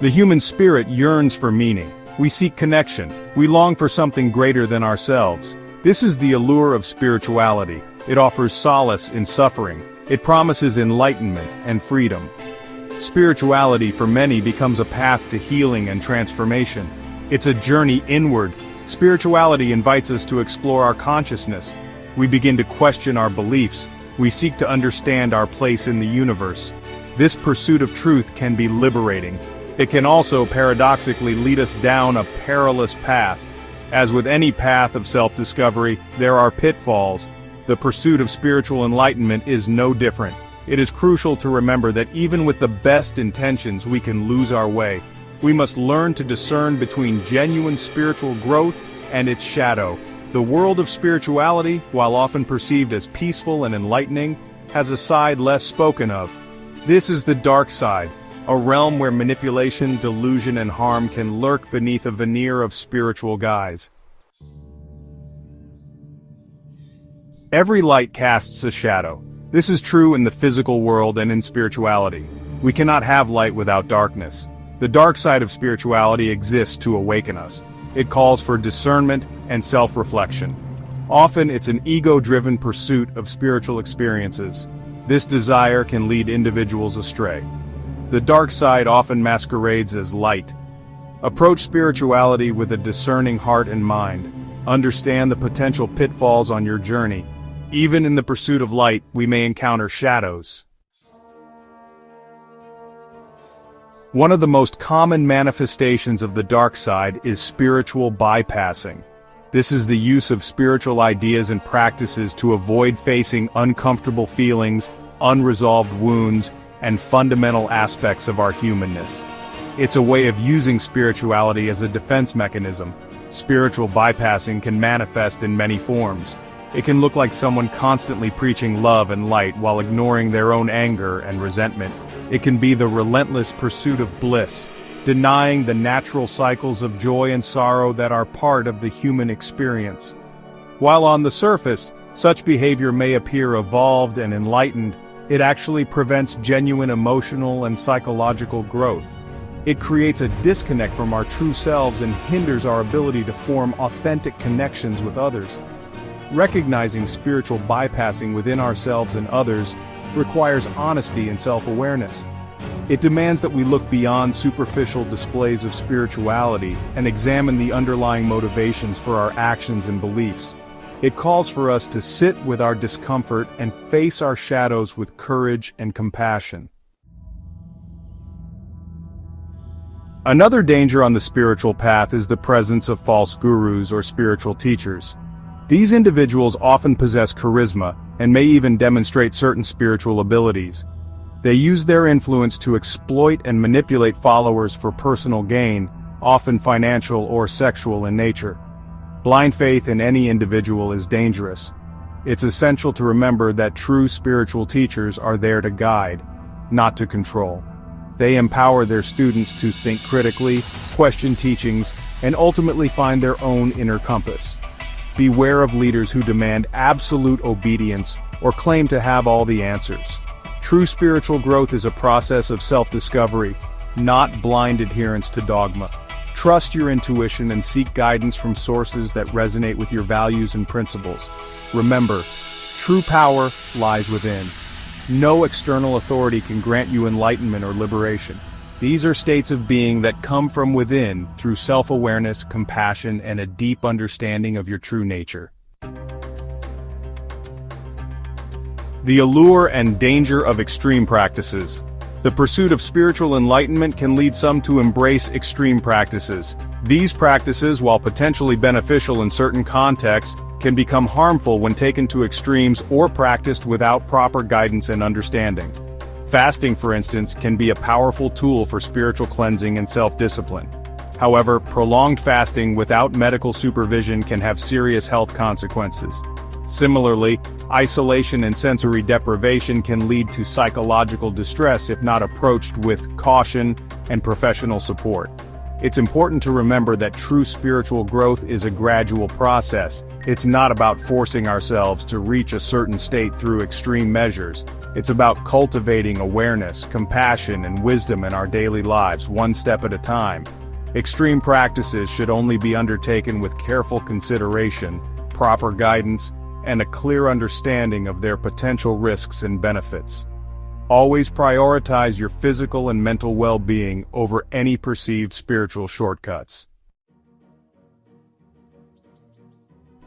The human spirit yearns for meaning. We seek connection. We long for something greater than ourselves. This is the allure of spirituality. It offers solace in suffering. It promises enlightenment and freedom. Spirituality for many becomes a path to healing and transformation. It's a journey inward. Spirituality invites us to explore our consciousness. We begin to question our beliefs. We seek to understand our place in the universe. This pursuit of truth can be liberating. It can also paradoxically lead us down a perilous path. As with any path of self-discovery, there are pitfalls. The pursuit of spiritual enlightenment is no different. It is crucial to remember that even with the best intentions, we can lose our way. We must learn to discern between genuine spiritual growth and its shadow. The world of spirituality, while often perceived as peaceful and enlightening, has a side less spoken of. This is the dark side, a realm where manipulation, delusion, and harm can lurk beneath a veneer of spiritual guise. Every light casts a shadow. This is true in the physical world and in spirituality. We cannot have light without darkness. The dark side of spirituality exists to awaken us. It calls for discernment and self-reflection. Often it's an ego-driven pursuit of spiritual experiences. This desire can lead individuals astray. The dark side often masquerades as light. Approach spirituality with a discerning heart and mind. Understand the potential pitfalls on your journey. Even in the pursuit of light, we may encounter shadows. One of the most common manifestations of the dark side is spiritual bypassing. This is the use of spiritual ideas and practices to avoid facing uncomfortable feelings, unresolved wounds, and fundamental aspects of our humanness. It's a way of using spirituality as a defense mechanism. Spiritual bypassing can manifest in many forms. It can look like someone constantly preaching love and light while ignoring their own anger and resentment. It can be the relentless pursuit of bliss, denying the natural cycles of joy and sorrow that are part of the human experience. While on the surface, such behavior may appear evolved and enlightened, it actually prevents genuine emotional and psychological growth. It creates a disconnect from our true selves and hinders our ability to form authentic connections with others. Recognizing spiritual bypassing within ourselves and others requires honesty and self-awareness. It demands that we look beyond superficial displays of spirituality and examine the underlying motivations for our actions and beliefs. It calls for us to sit with our discomfort and face our shadows with courage and compassion. Another danger on the spiritual path is the presence of false gurus or spiritual teachers. These individuals often possess charisma and may even demonstrate certain spiritual abilities. They use their influence to exploit and manipulate followers for personal gain, often financial or sexual in nature. Blind faith in any individual is dangerous. It's essential to remember that true spiritual teachers are there to guide, not to control. They empower their students to think critically, question teachings, and ultimately find their own inner compass. Beware of leaders who demand absolute obedience or claim to have all the answers. True spiritual growth is a process of self-discovery, not blind adherence to dogma. Trust your intuition and seek guidance from sources that resonate with your values and principles. Remember, true power lies within. No external authority can grant you enlightenment or liberation. These are states of being that come from within through self-awareness, compassion, and a deep understanding of your true nature. The allure and danger of extreme practices. The pursuit of spiritual enlightenment can lead some to embrace extreme practices. These practices, while potentially beneficial in certain contexts, can become harmful when taken to extremes or practiced without proper guidance and understanding. Fasting, for instance, can be a powerful tool for spiritual cleansing and self-discipline. However, prolonged fasting without medical supervision can have serious health consequences. Similarly, isolation and sensory deprivation can lead to psychological distress if not approached with caution and professional support. It's important to remember that true spiritual growth is a gradual process. It's not about forcing ourselves to reach a certain state through extreme measures. It's about cultivating awareness, compassion, and wisdom in our daily lives, one step at a time. Extreme practices should only be undertaken with careful consideration, proper guidance, and a clear understanding of their potential risks and benefits. Always prioritize your physical and mental well-being over any perceived spiritual shortcuts.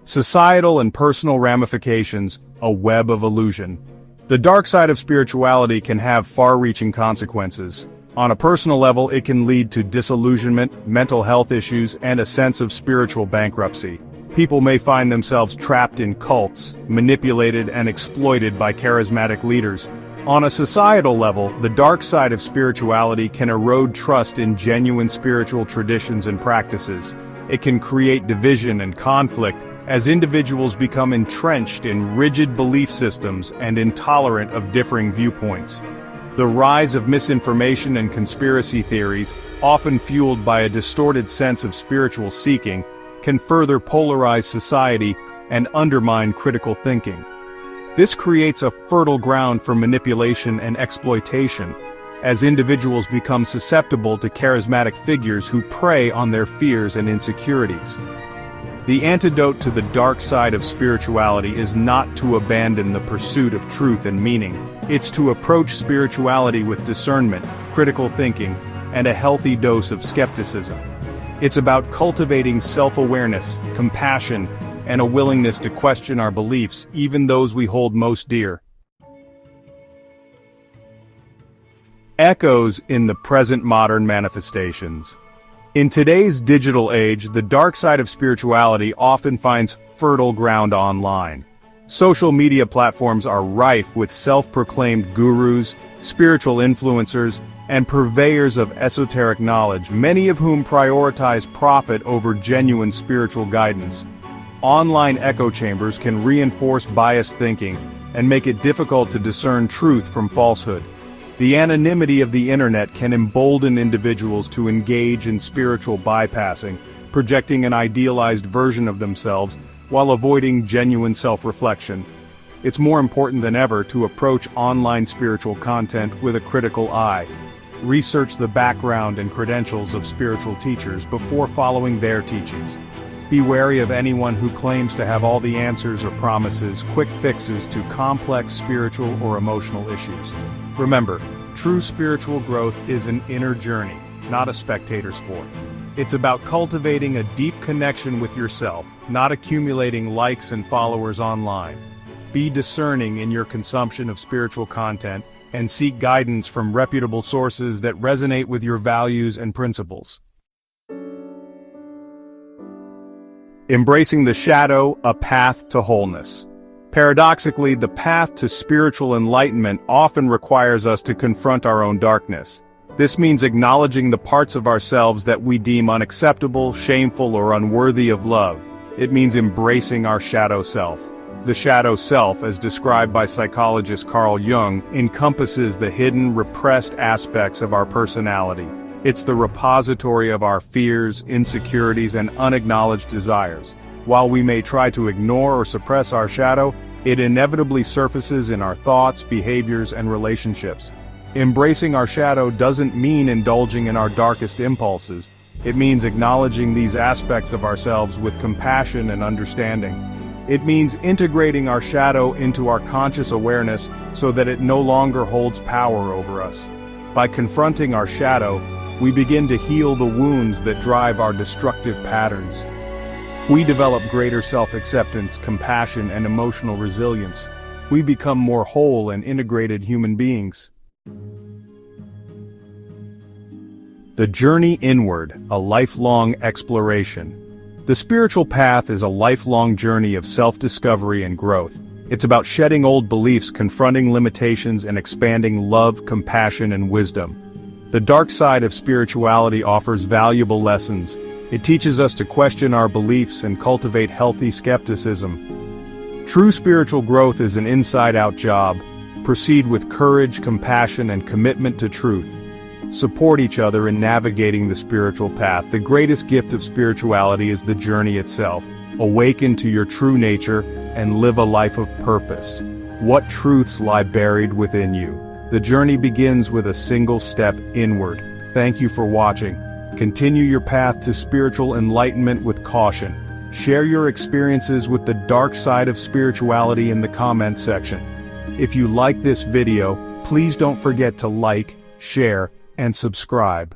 Societal and personal ramifications, a web of illusion. The dark side of spirituality can have far-reaching consequences. On a personal level, it can lead to disillusionment, mental health issues, and a sense of spiritual bankruptcy. People may find themselves trapped in cults, manipulated and exploited by charismatic leaders. On a societal level, the dark side of spirituality can erode trust in genuine spiritual traditions and practices. It can create division and conflict as individuals become entrenched in rigid belief systems and intolerant of differing viewpoints. The rise of misinformation and conspiracy theories, often fueled by a distorted sense of spiritual seeking, can further polarize society and undermine critical thinking. This creates a fertile ground for manipulation and exploitation, as individuals become susceptible to charismatic figures who prey on their fears and insecurities. The antidote to the dark side of spirituality is not to abandon the pursuit of truth and meaning. It's to approach spirituality with discernment, critical thinking, and a healthy dose of skepticism. It's about cultivating self-awareness, compassion, and a willingness to question our beliefs, even those we hold most dear. Echoes in the present modern manifestations. In today's digital age, the dark side of spirituality often finds fertile ground online. Social media platforms are rife with self-proclaimed gurus, spiritual influencers, and purveyors of esoteric knowledge, many of whom prioritize profit over genuine spiritual guidance. Online echo chambers can reinforce biased thinking and make it difficult to discern truth from falsehood. The anonymity of the internet can embolden individuals to engage in spiritual bypassing, projecting an idealized version of themselves while avoiding genuine self-reflection. It's more important than ever to approach online spiritual content with a critical eye. Research the background and credentials of spiritual teachers before following their teachings. Be wary of anyone who claims to have all the answers or promises quick fixes to complex spiritual or emotional issues. Remember, true spiritual growth is an inner journey, not a spectator sport. It's about cultivating a deep connection with yourself, not accumulating likes and followers online. Be discerning in your consumption of spiritual content, and seek guidance from reputable sources that resonate with your values and principles. Embracing the shadow, a path to wholeness. Paradoxically, the path to spiritual enlightenment often requires us to confront our own darkness. This means acknowledging the parts of ourselves that we deem unacceptable, shameful, or unworthy of love. It means embracing our shadow self. The shadow self, as described by psychologist Carl Jung, encompasses the hidden, repressed aspects of our personality. It's the repository of our fears, insecurities, and unacknowledged desires. While we may try to ignore or suppress our shadow, it inevitably surfaces in our thoughts, behaviors, and relationships. Embracing our shadow doesn't mean indulging in our darkest impulses. It means acknowledging these aspects of ourselves with compassion and understanding. It means integrating our shadow into our conscious awareness so that it no longer holds power over us. By confronting our shadow, we begin to heal the wounds that drive our destructive patterns. We develop greater self-acceptance, compassion, and emotional resilience. We become more whole and integrated human beings. The journey inward, a lifelong exploration. The spiritual path is a lifelong journey of self-discovery and growth. It's about shedding old beliefs, confronting limitations, and expanding love, compassion, and wisdom. The dark side of spirituality offers valuable lessons. It teaches us to question our beliefs and cultivate healthy skepticism. True spiritual growth is an inside-out job. Proceed with courage, compassion, and commitment to truth. support each other in navigating the spiritual path. The greatest gift of spirituality is the journey itself. Awaken to your true nature and live a life of purpose. What truths lie buried within you? The journey begins with a single step inward. Thank you for watching. Continue your path to spiritual enlightenment with caution. Share your experiences with the dark side of spirituality in the comments section. If you like this video, please don't forget to like, share, and subscribe.